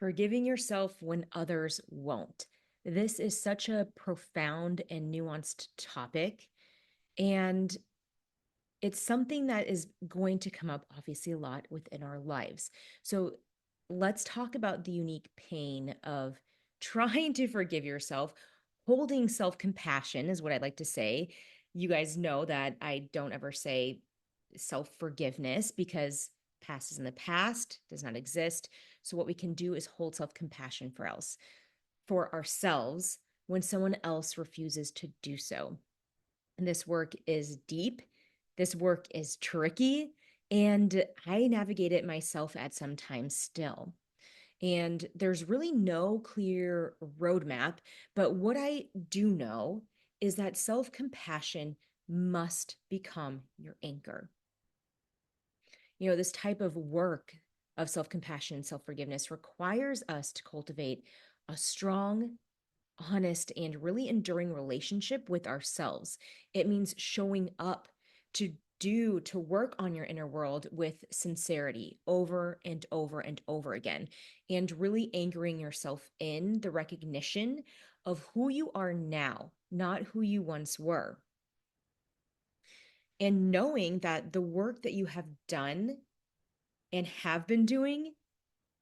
Forgiving yourself when others won't. This is such a profound and nuanced topic. And it's something that is going to come up, obviously, a lot within our lives. So let's talk about the unique pain of trying to forgive yourself. Holding self compassion is what I like to say. You guys know that I don't ever say self forgiveness because past is in the past, does not exist. So what we can do is hold self compassion for ourselves when someone else refuses to do so. And this work is deep. This work is tricky. And I navigate it myself at some times still. And there's really no clear roadmap. But what I do know is that self compassion must become your anchor. This type of work of self compassion, self forgiveness requires us to cultivate a strong, honest, and really enduring relationship with ourselves. It means showing up to work on your inner world with sincerity over and over and over again, and really anchoring yourself in the recognition of who you are now, not who you once were. And knowing that the work that you have done and have been doing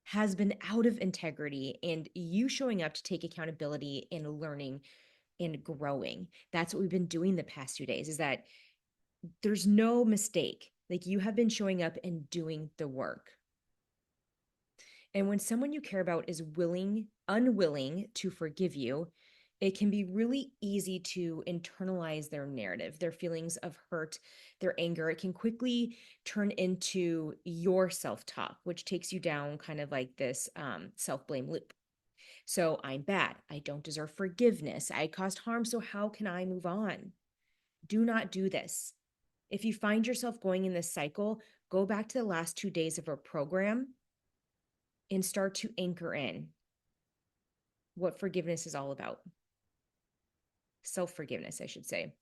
has been out of integrity, and you showing up to take accountability and learning and growing. That's what we've been doing the past 2 days, is that there's no mistake. Like, you have been showing up and doing the work. And when someone you care about is unwilling to forgive you, it can be really easy to internalize their narrative, their feelings of hurt, their anger. It can quickly turn into your self talk, which takes you down kind of like this self blame loop. So I'm bad. I don't deserve forgiveness. I caused harm. So how can I move on? Do not do this. If you find yourself going in this cycle, go back to the last 2 days of our program and start to anchor in what forgiveness is all about. Self forgiveness, I should say.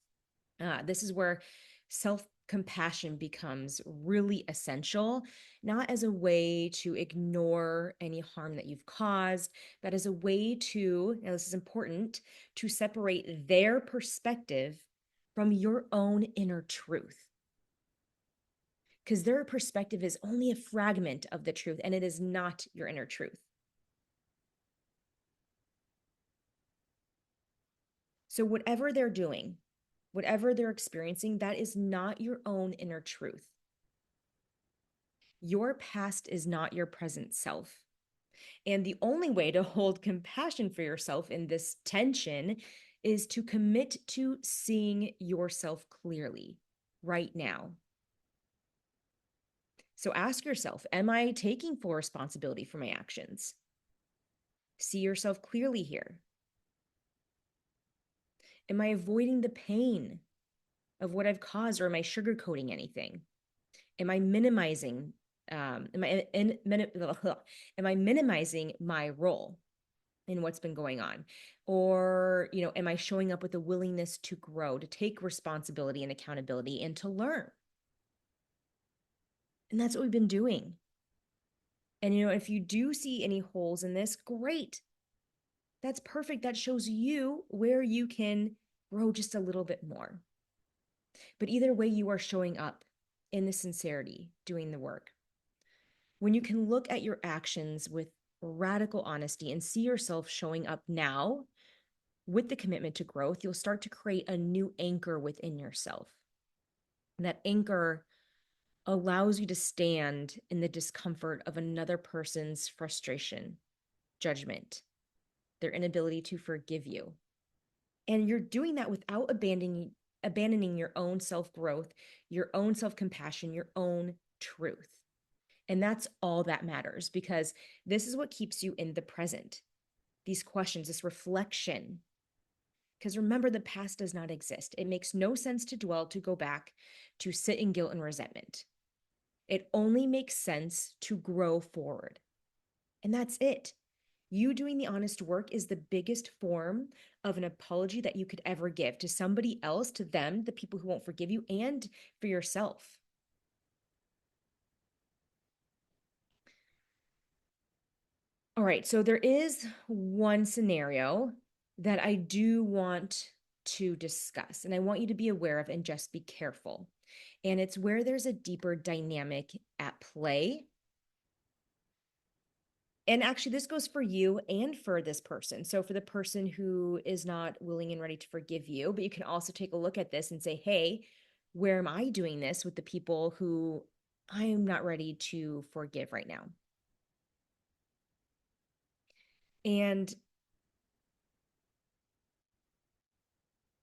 This is where self compassion becomes really essential, not as a way to ignore any harm that you've caused, but as a way to, now this is important, to separate their perspective from your own inner truth. Because their perspective is only a fragment of the truth, and it is not your inner truth. So, whatever they're doing, whatever they're experiencing, that is not your own inner truth. Your past is not your present self. And the only way to hold compassion for yourself in this tension is to commit to seeing yourself clearly right now. So ask yourself, am I taking full responsibility for my actions? See yourself clearly here. Am I avoiding the pain of what I've caused, or am I sugarcoating anything? Am I minimizing? Am I minimizing my role in what's been going on? Or, am I showing up with a willingness to grow, to take responsibility and accountability, and to learn? And that's what we've been doing. And, if you do see any holes in this, great. That's perfect. That shows you where you can grow just a little bit more. But either way, you are showing up in the sincerity, doing the work. When you can look at your actions with radical honesty and see yourself showing up now with the commitment to growth, you'll start to create a new anchor within yourself. And that anchor allows you to stand in the discomfort of another person's frustration, judgment, their inability to forgive you. And you're doing that without abandoning your own self-growth, your own self-compassion, your own truth. And that's all that matters, because this is what keeps you in the present. These questions, this reflection. Because remember, the past does not exist. It makes no sense to dwell, to go back, to sit in guilt and resentment. It only makes sense to grow forward. And that's it. You doing the honest work is the biggest form of an apology that you could ever give to somebody else, to them, the people who won't forgive you, and for yourself. All right. So there is one scenario that I do want to discuss, and I want you to be aware of and just be careful. And it's where there's a deeper dynamic at play. And actually, this goes for you and for this person. So, for the person who is not willing and ready to forgive you, but you can also take a look at this and say, hey, where am I doing this with the people who I am not ready to forgive right now? And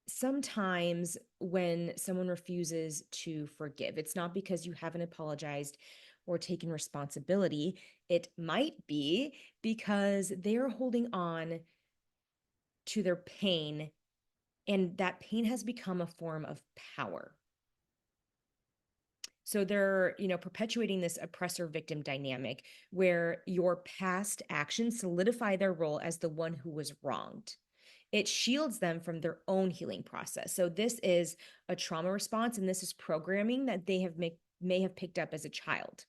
sometimes when someone refuses to forgive, it's not because you haven't apologized or taken responsibility. It might be because they're holding on to their pain, and that pain has become a form of power. So they're, perpetuating this oppressor victim dynamic where your past actions solidify their role as the one who was wronged. It shields them from their own healing process. So this is a trauma response, and this is programming that they may have picked up as a child.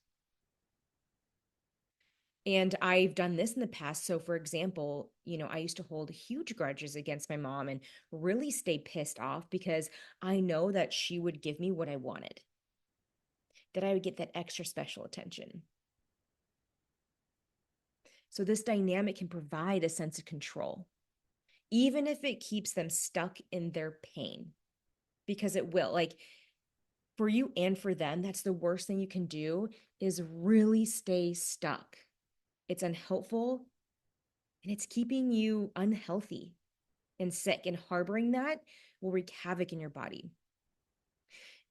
And I've done this in the past. So, for example, I used to hold huge grudges against my mom and really stay pissed off because I know that she would give me what I wanted, that I would get that extra special attention. So, this dynamic can provide a sense of control, even if it keeps them stuck in their pain, because it will. Like, for you and for them, that's the worst thing you can do is really stay stuck. It's unhelpful and it's keeping you unhealthy and sick, and harboring that will wreak havoc in your body.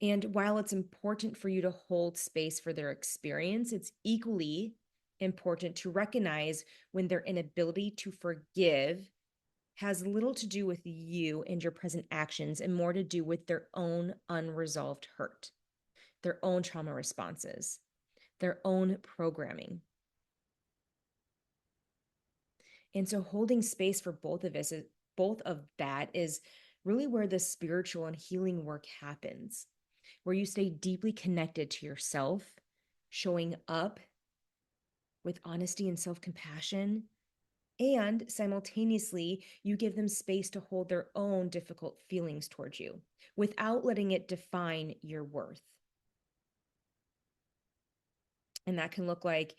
And while it's important for you to hold space for their experience, it's equally important to recognize when their inability to forgive has little to do with you and your present actions and more to do with their own unresolved hurt, their own trauma responses, their own programming. And so holding space for both of that is really where the spiritual and healing work happens, where you stay deeply connected to yourself, showing up with honesty and self-compassion, and simultaneously you give them space to hold their own difficult feelings towards you without letting it define your worth. And that can look like,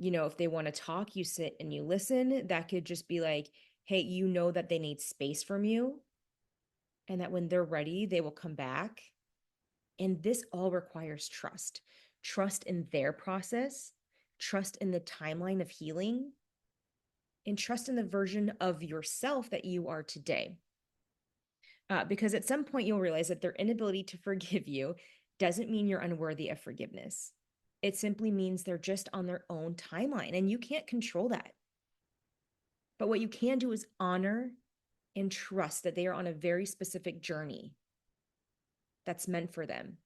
if they want to talk, you sit and you listen. That could just be like, hey, that they need space from you, and that when they're ready, they will come back. And this all requires trust in their process, trust in the timeline of healing, and trust in the version of yourself that you are today. Because at some point, you'll realize that their inability to forgive you doesn't mean you're unworthy of forgiveness. It simply means they're just on their own timeline, and you can't control that. But what you can do is honor and trust that they are on a very specific journey that's meant for them,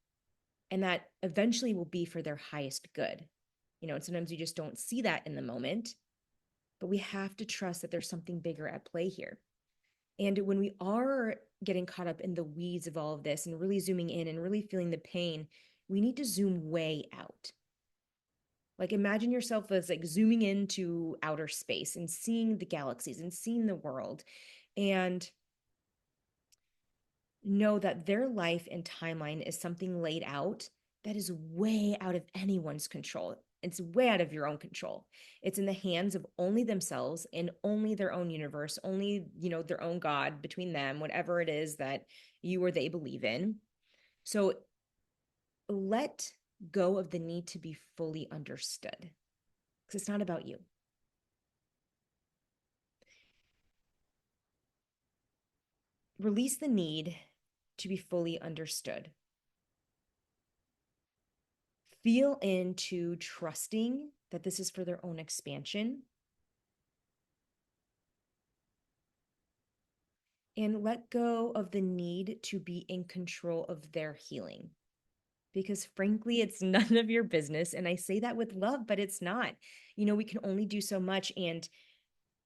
and that eventually will be for their highest good. And sometimes you just don't see that in the moment, but we have to trust that there's something bigger at play here. And when we are getting caught up in the weeds of all of this and really zooming in and really feeling the pain, we need to zoom way out. Like, imagine yourself as like zooming into outer space and seeing the galaxies and seeing the world, and know that their life and timeline is something laid out that is way out of anyone's control. It's way out of your own control. It's in the hands of only themselves and only their own universe, only, their own God between them, whatever it is that you or they believe in. So let go of the need to be fully understood, because it's not about you. Release the need to be fully understood. Feel into trusting that this is for their own expansion, and let go of the need to be in control of their healing, because frankly, it's none of your business. And I say that with love, but it's not. We can only do so much, and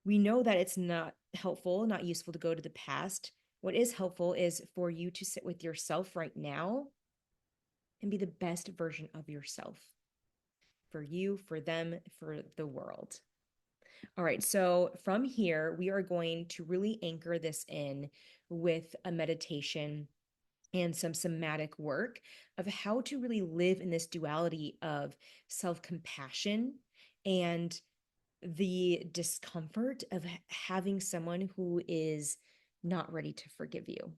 we know that it's not helpful, not useful to go to the past. What is helpful is for you to sit with yourself right now and be the best version of yourself, for you, for them, for the world. All right. So from here, we are going to really anchor this in with a meditation and some somatic work of how to really live in this duality of self compassion and the discomfort of having someone who is not ready to forgive you.